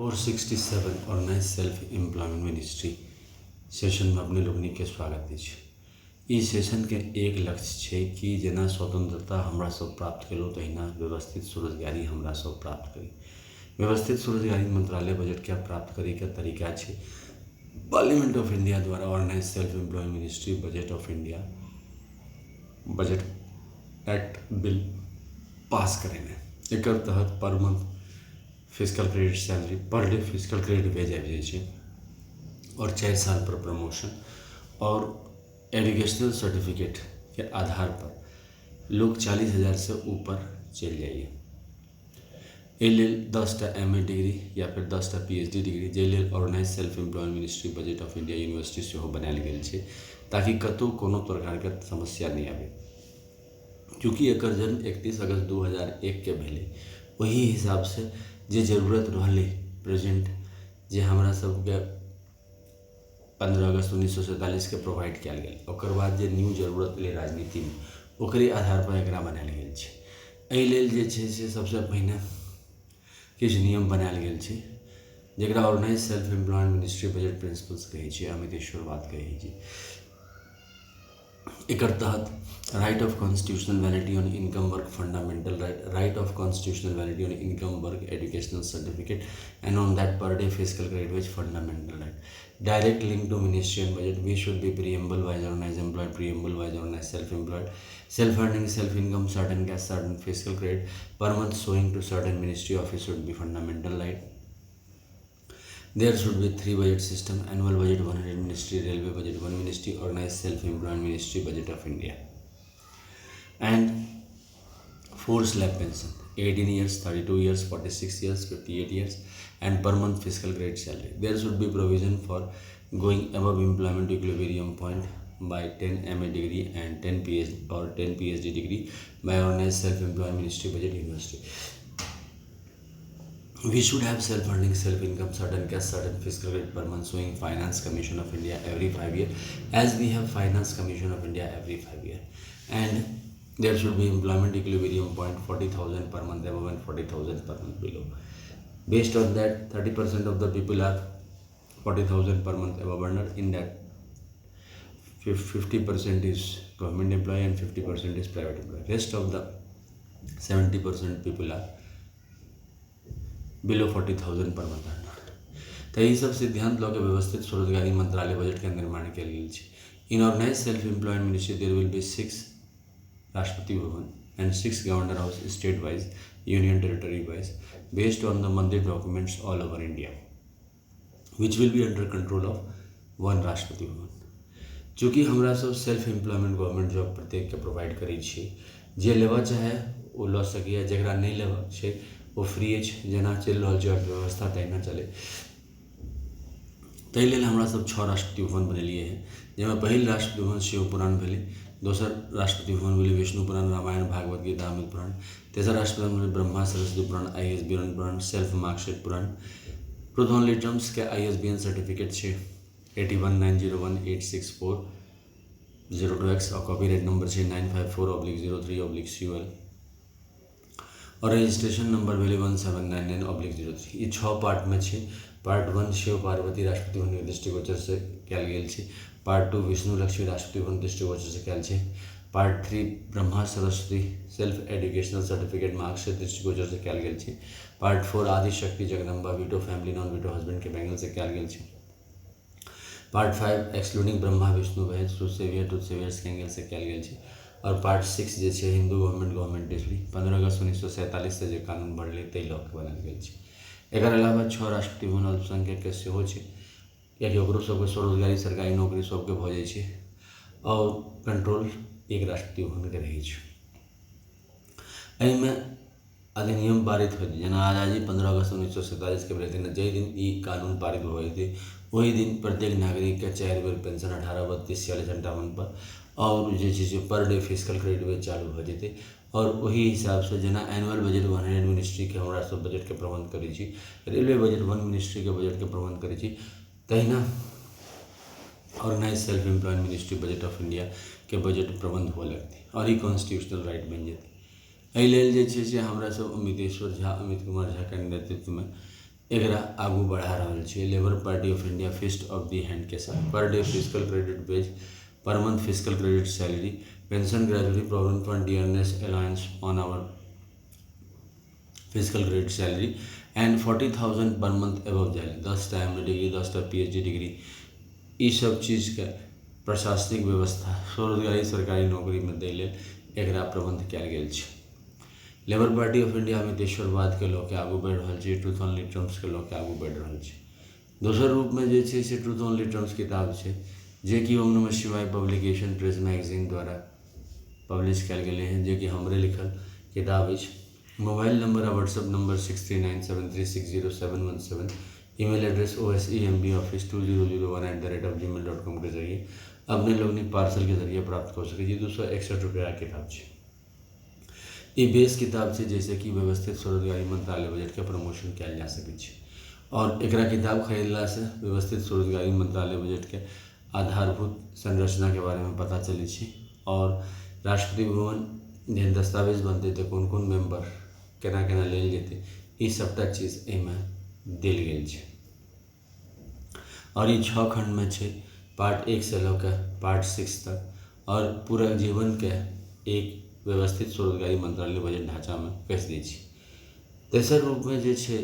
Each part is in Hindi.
467 organise self employment ministry session में अपने लोगनी के स्वागत अछि। ई सेशन के एक लक्ष्य छै कि जेना स्वतंत्रता हमरा सब प्राप्त केलहुँ तहिना व्यवस्थित स्वरोजगारी हमरा सब प्राप्त करी। व्यवस्थित स्वरोजगारी मंत्रालय बजट क्या प्राप्त करे के तरीका छै। पार्लियामेंट ऑफ इंडिया द्वारा organise self employment ministry budget of India budget act bill pass करेने। एक तहत per month physical credit salary per day physical credit wage आबि जाइ छै और 4 साल पर प्रमोशन और एजुकेशनल सर्टिफिकेट के आधार पर लोग 40,000 से ऊपर चल जाइए। एहि लेल 10टा MA डिग्री या फिर 10टा PhD डिग्री जाहि लेल organise self employment ministry budget of India university सेहो बनायल गेल छै ताकि कतहु कोनो प्रकारके समस्या नहीं आवे। चूँकि एकर जन्म 31 अगस्त 2001 के भेलै, वही हिसाब से जे जरूरत रहले प्रेजेंट जे हमरा सबके 15 अगस्त 1947 के प्रोवाइड कयल गेल, ओकर बाद जे न्यू जरूरत एलै राजनीति में ओकरे आधार पर एकरा बनायल गेल छै। एहि लेल जे छै से सबसे पहिने किछु नियम बनायल गेल छै जेकरा organise self employment ministry budget principles कहै छै, अमितेश्वर बात कहै छै। एकर तहत right of constitutional validity on income work fundamental right of constitutional validity on income work educational certificate and on that per day physical credit wage fundamental right direct link to ministry and budget we should be preamble wise organized employed preamble wise organized self-employed self earning self income certain cash certain fiscal credit per month showing to certain ministry office should be fundamental right. There should be 3 budget system annual budget 100 ministry railway budget 1 ministry organized self employment ministry budget of India and 4 slab pension 18 years 32 years 46 years 58 years and per month fiscal credit salary. There should be provision for going above employment equilibrium point by 10 MA degree and 10 PhD degree by organized self employment ministry budget university. We should have self-funding, self-income, certain cash, certain fiscal credit per month showing Finance Commission of India every 5 years as we have Finance Commission of India every 5 years. And there should be employment equilibrium point 40,000 per month above and 40,000 per month below. Based on that 30% of the people are 40,000 per month above under. In that 50% is government employee and 50% is private employee. Rest of the 70% people are below 40,000 per month earner. तो यही सब सिद्धांत लऽ के व्यवस्थित स्वरोजगारी मंत्रालय बजट के निर्माण कयल गेल छै। In organize self employment ministry there will be 6 Rashtrapati Bhavan and 6 governor house state wise union territory wise based on the monthly documents all over India which will be under control of 1 Rashtrapati भवन। चूँकि हमरा सब सेल्फ एम्प्लॉयमेंट गवर्नमेंट जॉब प्रत्येक के प्रोवाइड करै छी, जे लेबऽ चाहे वो लऽ सकैए, जकरा नहीं लेबऽ छै वो फ्री है। जेना चल रहा है अर्थव्यवस्था तहिना चले। ताहि लेल हमरा सब 6 राष्ट्रपति भवन बनेलिए हैं, जिसमें पहिल राष्ट्रपति भवन शिव पुराण भेले, दोसर राष्ट्रपति भवन भेले विष्णु पुराण रामायण भागवत गीता अमृत पुराण, तेसर राष्ट्रपति भवन भेले ब्रह्मा सरस्वती पुराण ISBN पुराण सेल्फ मार्कशीट पुराण। ट्रूथ ओनली टर्म्स के ISBN सर्टिफिकेट है 8190186402X और कॉपीराइट नंबर है 954/03/CUL और रजिस्ट्रेशन नंबर भेले 1799/03। ये 6 पार्ट में है। पार्ट 1 शिव पार्वती राष्ट्रपति भवन दृष्टिगोचर से कयल गेल छै। पार्ट 2 विष्णु लक्ष्मी राष्ट्रपति भवन दृष्टिगोचर से कयल छै। Part 3 Brahma Saraswati self educational certificate marksheet दृष्टिगोचर से कयल गेल छै। पार्ट 4 आदि शक्ति Jagdamba veto family non veto husband के बैंगल से कयल गेल छै। Part 5 excluding Brahma Vishnu Mahesh truth saviours के एंगल से कयल गेल छै। और पार्ट 6 जे छै हिंदू गवर्नमेंट डिग्री 15 अगस्त 1947 से जो कानून बढ़ले ताहि लऽ के बनायल गेल छै। एकर अलावा 6 राष्ट्रपति भवन अल्पसंख्यक के सेहो छै, कियाकि ओकरो सबके स्वरोजगारी सरकारी नौकरी सबके भऽ जाइ छै और कंट्रोल एक राष्ट्रपति भवन के रहै छै। एहिमे अधिनियम पारित होइत जेना आजादी 15 अगस्त 1947 के भेल दिन जाहि दिन ई कानून पारित होइत वही दिन प्रत्येक नागरिक के 4 बेर पेंशन 18 32 46 58 पर और जे पर डे फिजिकल क्रेडिट वेज चालू हो जेते। और वही हिसाब से जेना एनुअल बजट 100 मिनिस्ट्री के हमरा सब बजट के प्रबंध करै छी, रेलवे बजट 1 मिनिस्ट्री के बजट के प्रबंध करै छी, तहिना organise self employment ministry budget of India के बजट प्रबंध हुए लगती और ई कॉन्स्टिट्यूशनल राइट बन जेतै। एहि लेल जे छै से हमरा सब अमितेश्वर झा अमित कुमार झा के नेतृत्व में एकरा आगू बढ़ा रहल छै। Labour party of India fist of the hand के साथ per day physical credit wage, per month physical credit salary, pension, gratuity, provident fund, dearness allowance on our physical credit salary and 40,000 per month above जाए, 10टा एम डिग्री, 10टा PhD डिग्री, ई सब चीज़ के प्रशासनिक व्यवस्था स्वरोजगारी सरकारी नौकरी में दै लेल एकरा प्रबंध कयल गेल छै। लेबर पार्टी ऑफ इंडिया मितेश्वरवाद के लऽ के आगू बढ़ि रहल छै, ट्रूथ ओनली ट्रम्प्स के लऽ के आगू बढ़ि रहल छै। दोसर रूप में जे छै से ट्रूथ ओनली ट्रम्प्स किताब छै, जे कि Om Namah Shivaya publication press magazine द्वारा पब्लिश कयल गेलै हैं, जे कि हमरे लिखल किताब अछि। मोबाइल नंबर आ WhatsApp number 6397360717, email address osembaoffice2001@gmail.com के जरिए अपने लोग पार्सल के जरिए प्राप्त कर सके। 261 रुपया किताब है। ये बेस किताब है जैसे कि व्यवस्थित स्वरोजगारी मंत्रालय बजट के प्रमोशन कयल जा सकै छै और एकरा किताब खरीदला से व्यवस्थित स्वरोजगारी मंत्रालय बजट के आधारभूत संरचना के बारे में पता चलै छै और राष्ट्रपति भवन जे दस्तावेज बनते तो कोन कोन मेंबर केना केना लेल जेतै, ई सबटा चीज एहिमे देल गेल छै और ये 6 खंड में छै, पार्ट 1 से लऽ पार्ट 6 तक और पूरा जीवन के एक व्यवस्थित स्वरोजगारी मंत्रालय बजट ढांचा में कस दै छै। तेसर रूप में जे छै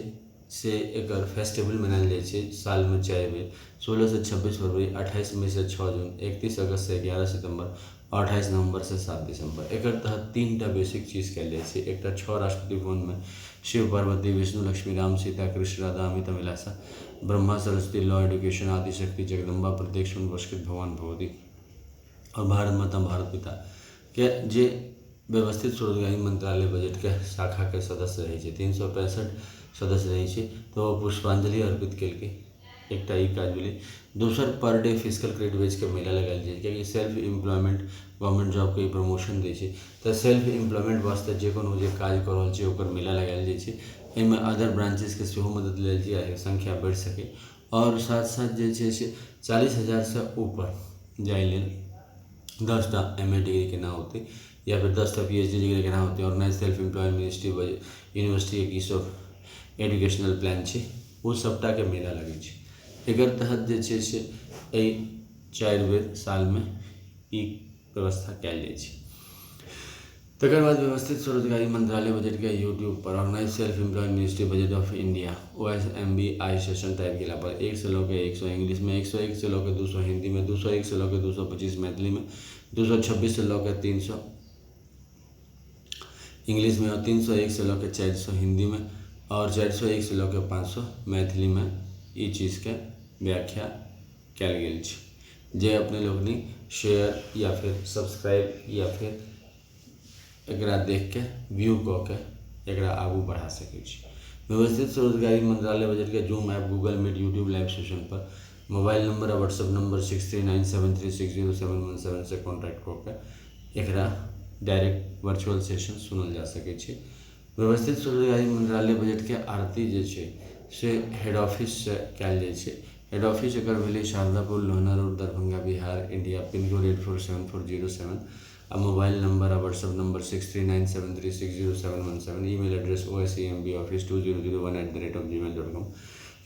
से एकर फेस्टिवल मनायल जाइ छै साल में 4 बेर, 16 से 26 फरवरी, 28 मई से 6 जून, 31 अगस्त से 11 सितंबर और 28 नवंबर से 7 दिसंबर। एकर तहत 3टा बेसिक चीज कयल जाइ छै। एकटा 6 राष्ट्रपति भवन में शिव पार्वती, विष्णु लक्ष्मी, राम सीता, कृष्ण राधा, अमित अभिलाषा, ब्रह्मा सरस्वती, लॉ एडुकेशन, आदि शक्ति, जगदम्बा, प्रत्येक पुरस्कृत भगवान भगवती और भारत माता भारत पिता के जे व्यवस्थित स्वरोजगारी मंत्रालय बजट के शाखा के सदस्य रहे छै। 365 सदस्य रहे छै तो पुष्पांजलि अर्पित केलकै, एकटा ई काज भेलै। दोसर पर डे फिजिकल क्रेडिट वेज के मेला लगायल जाइ छै, कियाकि सेल्फ एम्प्लॉयमेंट गवर्नमेंट जॉब के प्रमोशन दै छै तो सेल्फ एम्प्लॉयमेंट वास्ते जे कोनो जे काज कर रहल छै ओकर मेला लगायल जाइ छै। एहिमे अदर ब्रांचेस के सेहो मदद लेल जाइ, संख्या बढ़ि सके और साथ साथ जे छै से 40,000 से ऊपर जाय लेल 10टा MA डिग्री केना होते या फिर 10टा PhD डिग्री केना होते और नए सेल्फ एम्प्लॉय यूनिवर्सिटी एक सब एजुकेशनल प्लान छै, वो सबटा के मेला लगे छै। एकर तहत जे छै से 4 बेर साल में ई व्यवस्था कयल जाइ छै। तकर बाद व्यवस्थित स्वरोजगारी मंत्रालय बजट के यूट्यूब पर organise self employ ministry budget of India OSMBI session type केला पर 1 से लऽ 100 इंग्लिश में, 101 से लऽ 200 हिंदी में, 201 से लऽ 225 मैथिली में, 226 से लऽ 300 इंग्लिश में और 301 से लऽ 400 हिंदी में और 401 से लऽ 500 मैथिली में ई चीज़ के व्याख्या कयल गेल छै, जे अपने लोग शेयर या फिर सब्सक्राइब या फिर एकरा देख के व्यू कऽ के एकरा आगू बढ़ा सकै छी। व्यवस्थित स्वरोजगारी मंत्रालय बजट के Zoom app, Google Meet, YouTube live session पर मोबाइल नंबर और व्हाट्सएप नंबर 6397360717 से कॉन्टैक्ट कऽ के एकरा डायरेक्ट वर्चुअल सेशन सुनल जा सकै छै। व्यवस्थित स्वरोजगारी मंत्रालय बजट के आरती जे छै से हेड ऑफिस से कयल जाइ छै। हेड ऑफिस एकर भेलै Shardapur, Lohna road, Darbhanga, Bihar, India, pin code 847407 आ मोबाइल नंबर और WhatsApp number 6397360717, email address osembaoffice2001@gmail.com।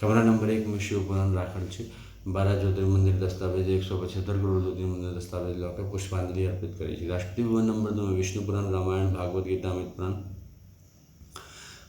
कमरा नंबर 1 में शिव पुराण राखल छै। 12 ज्योतिर्मंदिर दस्तावेज, 175 करोड़ ज्योतिर्मंदिर दस्तावेज लऽ के पुष्पांजलि अर्पित करै छै। राष्ट्रपति भवन नंबर 2 में विष्णु पुराण, रामायण, भागवत गीता, अमृत पुराण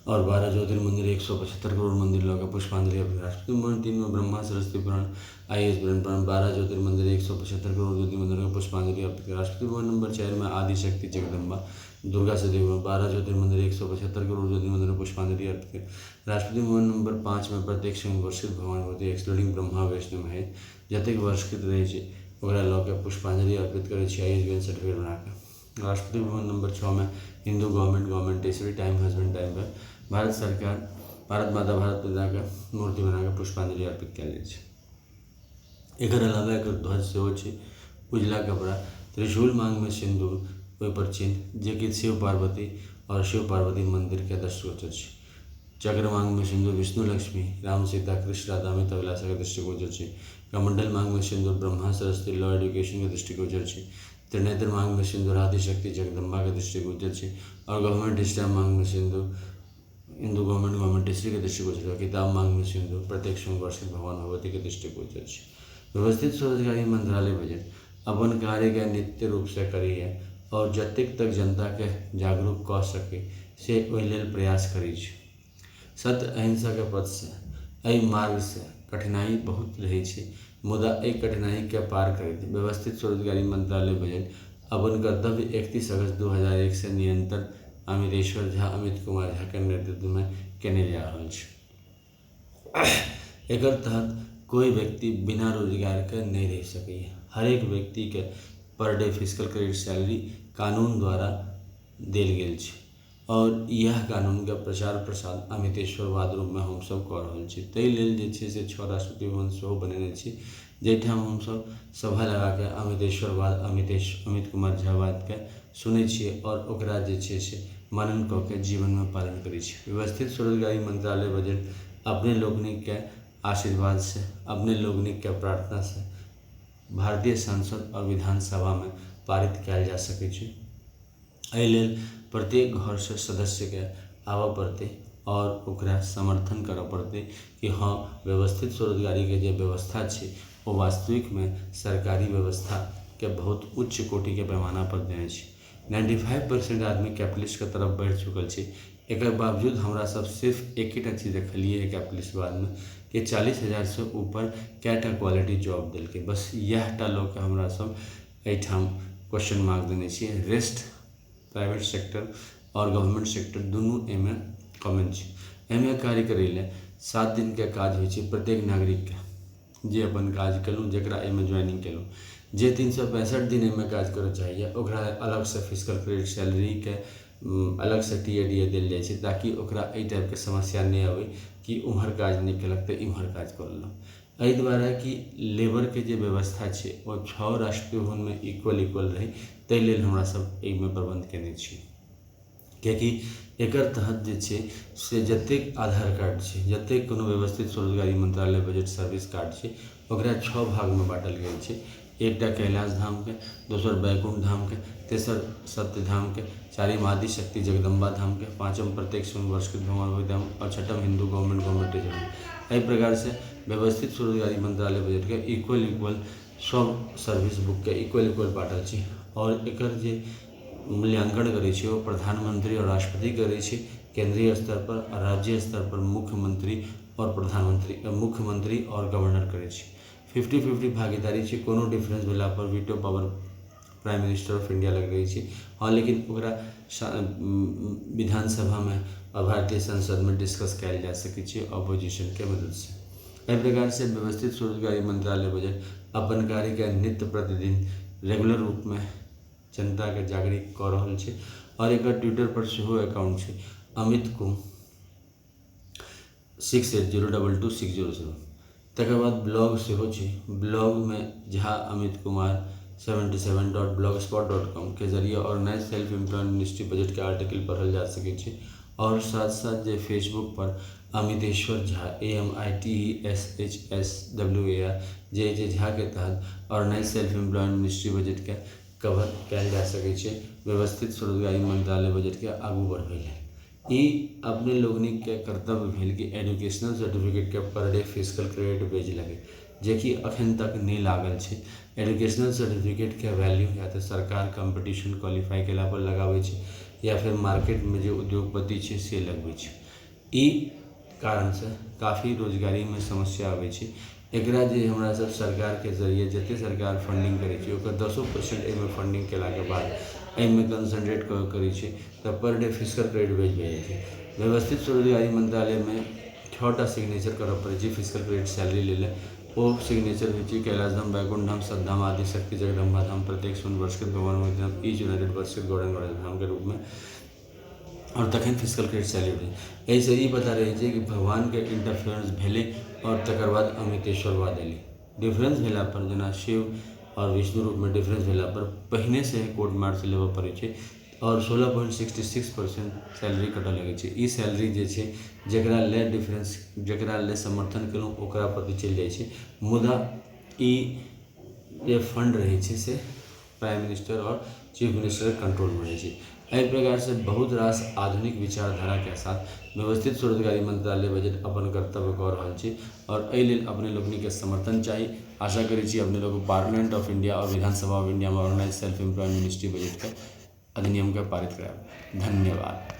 और 12 ज्योतिर्मंदिर 175 करोड़ मंदिर लऽ के पुष्पांजलि अर्पित। राष्ट्रपति भवन 3 में ब्रह्मा सरस्वती पुराण, IAS पुराण, 12 ज्योतिर्मंदिर 175 करोड़ ज्योतिर्मंदिर को पुष्पांजलि अर्पित। राष्ट्रपति भवन नंबर 4 में आदि शक्ति, जगदम्बा, दुर्गा सती, 12 ज्योतिर्मंदिर 175 करोड़ ज्योतिर्मंदिर को पुष्पांजलि अर्पित। राष्ट्रपति भवन नंबर 5 में प्रत्यक्ष वर्षित भगवान भगवती एक्सक्लूडिंग ब्रह्मा वैष्णव महेश जतेक वर्षकृत रहे छै ओकरा लऽ के पुष्पांजलि अर्पित करे छै ISBN सर्टिफिकेट बना के। राष्ट्रपति भवन नंबर 6 में हिंदू गवर्नमेंट टेसरी टाइम हस्बैंड टाइम पर भारत सरकार, भारत माता भारत पिता के मूर्ति बना के पुष्पांजलि अर्पित कयल जाइ छै। एकर अलावा एकर ध्वज सेहो छै, उजला कपड़ा, त्रिशूल मांग में सिंदूर, ओहि पर चिन्ह जे कि शिव पार्वती और शिव पार्वती मंदिर के दृष्टिगोचर छै। चक्र मांग में सिंदूर विष्णु लक्ष्मी, राम सीता, कृष्ण राधा, अमित अभिलाषा के दृष्टिगोचर छै। कमंडल मांग में सिंदूर ब्रह्मा सरस्वती लॉ एडुकेशन के दृष्टिगोचर छै। त्रिनेत्र मांग में सिंदूर आदि शक्ति जगदम्बा के दृष्टिगोचर छै और गवर्नमेंट स्टैम्प मांग में सिंदूर हिंदू गवर्नमेंट हिस्ट्री के दृष्टिगोचर है। किताब मांग में सिंधु प्रत्येक सोमवार्षिक भगवान भगवती के दृष्टिगोचर है। व्यवस्थित स्वरोजगारी मंत्रालय बजट अपन कार्य के नित्य रूप से करी है और जतेक तक जनता के जागरूक कऽ सके से ओहि लेल प्रयास करी छै। सत्य अहिंसा के पथ से एहि मार्ग से कठिनाई बहुत रही है, मुदा एहि कठिनाई के पार करैत व्यवस्थित स्वरोजगारी मंत्रालय बजट अपन कर्तव्य 31 अगस्त 2001 से निरंतर अमितेश्वर झा अमित कुमार झा के नेतृत्व में केने जा रहल छै। एकर तहत कोई व्यक्ति बिना रोजगार के नहीं रह सके। हर एक व्यक्ति के पर डे फिजिकल क्रेडिट सैलरी कानून द्वारा देल गेल छै और यह कानून के प्रचार प्रसार अमितेश्वरवाद रूप में हम सब कऽ रहल छी। ताहि लेल जे छै से 6 राष्ट्रपति भवन सेहो बनेने छी, जाहिठाम हम सब सभा लगा के अमितेश्वरवाद अमित कुमार झावाद के सुनै छियै और ओकरा जे छै से मनन कऽ के जीवन में पालन करै छी। व्यवस्थित स्वरोजगारी मंत्रालय बजट अपने लोकनिक के आशीर्वाद से, अपने लोकनिक के प्रार्थना से भारतीय संसद और विधानसभा में पारित कयल जा सकै छै। एहि लेल प्रत्येक घर से सदस्य के आबऽ पड़ते और ओकरा समर्थन करऽ पड़ते कि हाँ व्यवस्थित स्वरोजगारी के जे व्यवस्था छै वो वास्तविक में सरकारी व्यवस्था के बहुत उच्च कोटि के पैमाना पर देने छै। 95% आदमी कैपिटलिस्ट के तरफ बढ़ चुकल छै। एक बावजूद हमरा सब सिर्फ एक चीज देखलिए कैपिटलिस्टवाद में कि 40,000 से ऊपर कैटा क्वालिटी जॉब दिल के, बस यह टा लोग हमरा सब एठाम क्वेश्चन मार्क देने छियै। रेस्ट प्राइवेट सेक्टर और गवर्नमेंट सेक्टर दुनू एमे कॉमन छै। एमे कार्य करै ले 7 दिन के काज होइ छै प्रत्येक नागरिक के, जे अपन काज केलहुँ जकरा एमे ज्वाइनिंग केलहुँ। जे 365 दिन एमे काज करऽ चाहिए ओकरा अलग से फिजिकल क्रेडिट सैलरी के अलग से टीए देल जाइ छै, ताकि ओकरा एहि टाइप के समस्या नहीं आवे कि उम्हर काज नहीं केलक तो इम्हर काज कर लेलक। एहि दुआरे कि लेबर के जे व्यवस्था छै वो 6 राष्ट्रीय भवन में इक्वल रहे, ताहि लेल हमरा सब एहिमे प्रबंध केने छी। कियाकि एकर तहत जे छै से जतेक आधार कार्ड छै, जतेक कोनो व्यवस्थित स्वरोजगारी मंत्रालय बजट सर्विस कार्ड छै ओकरा 6 भाग में बांटल गेल छै। एकटा कैलाश धाम के, दोसर बैकुंठ धाम के, तेसर सत्य धाम के, चारिम आदि शक्ति जगदम्बा धाम के, पांचम प्रत्येक सोमवार्षिक भगवान धाम और छठम हिंदू गवर्नमेंट धाम। एहि प्रकार से व्यवस्थित स्वरोजगारी मंत्रालय बजट के इक्वल सब सर्विस बुक के इक्वल बांटल छै और एकर जे मूल्यांकन करे छै वो प्रधानमंत्री और राष्ट्रपति करे छै। केंद्रीय स्तर पर और राज्य स्तर पर मुख्यमंत्री और मुख्यमंत्री और गवर्नर करे छै। 50-50 भागीदारी छै, कोनो डिफरेंस भेला पर veto power prime minister of India लग रही है। हाँ, लेकिन ओकरा विधानसभा में और भारतीय संसद में डिस्कस कयल जा सकै छै अपोजिशन के मदद से। एहि प्रकार से व्यवस्थित स्वरोजगारी मंत्रालय बजट अपन कार्य के नित्य प्रतिदिन रेगुलर रूप में जनता के जागरूक कऽ रहल छै और एक ट्विटर पर सेहो अकाउंट छै अमित कुम 68022600। तकर बाद ब्लॉग सेहो छै, ब्लॉग में झा अमित कुमार 77.blogspot.com के जरिए और नए सेल्फ एम्प्लॉयड मिनिस्ट्री बजट के आर्टिकल पढ़ल जा सकै छै और साथ साथ जे फेसबुक पर अमितेश्वर झा AMITESHSWAR जे झा के तहत और नए सेल्फ एम्प्लॉयड मिनिस्ट्री बजट के कवर कयल जा सकै छै व्यवस्थित स्वरोजगारी मंत्रालय बजट के आगू बढ़बै लेल। ई अपने लोगनिक के कर्तव्य भेल कि एजुकेशनल सर्टिफिकेट के पर डे फिजिकल क्रेडिट वेज लगे, जेकि अखन तक नहीं लागल छै। एजुकेशनल सर्टिफिकेट के वैल्यू या तो सरकार कंपटीशन क्वालिफाई केला पर लगाबै छै या फिर मार्केट में जो उद्योगपति छै से लगबै छै। ई कारण से काफ़ी रोजगारी में समस्या आबै छै। एकरा जे हमरा सब सरकार के जरिए जते सरकार फंडिंग करे छै ओकर 10% एहिमे फंडिंग केला के बाद एहिमे कंसंट्रेट करै छै तऽ पर डे फिजिकल क्रेडिट वेज भऽ जाइ छै। व्यवस्थित स्वरोजगारी मंत्रालय में 6टा सिग्नेचर करऽ पड़ै छै फिजिकल क्रेडिट सैलरी लेल। वो सिग्नेचर होइ छै कैलाश धाम, बैकुंठ धाम, सतधाम, आदि शक्ति जगदम्बा धाम, प्रत्येक सोमवार्षिक भगवान धाम, ईच यूनाइटेड वर्षिक गौड़न धाम के रूप में और तखन फिजिकल क्रेडिट सैलरी भेलै। एहिसँ ई पता रहै छै कि भगवान के इंटरफेरेंस भेलै और तकर बाद अमितेश्वरवाद एलै। डिफरेंस भेला पर जेना शिव और विष्णु रूप में डिफरेंस भेला पर पहिने से कोर्ट मार्क्स लेबऽ पड़ै छै और 16.66% सैलरी कटऽ लगै छै। ई सैलरी जे छै जकरा ले डिफरेंस जकरा ले समर्थन केलहुँ ओकरा प्रति चलि जाइ छै, मुदा ई जे फंड रहै छै से प्राइम मिनिस्टर और चीफ मिनिस्टर के कंट्रोल में रहै छै। एहि प्रकार से बहुत रास आधुनिक विचारधारा के साथ व्यवस्थित स्वरोजगारी मंत्रालय बजट अपन कर्तव्य कऽ रहल छै और एहि लेल अपने लोकनि के समर्थन चाही। आशा करै छी अपने लोग पार्लियामेंट ऑफ इंडिया और विधानसभा ऑफ इंडिया में organise self employed ministry budget के अधिनियम के पारित करायब। धन्यवाद।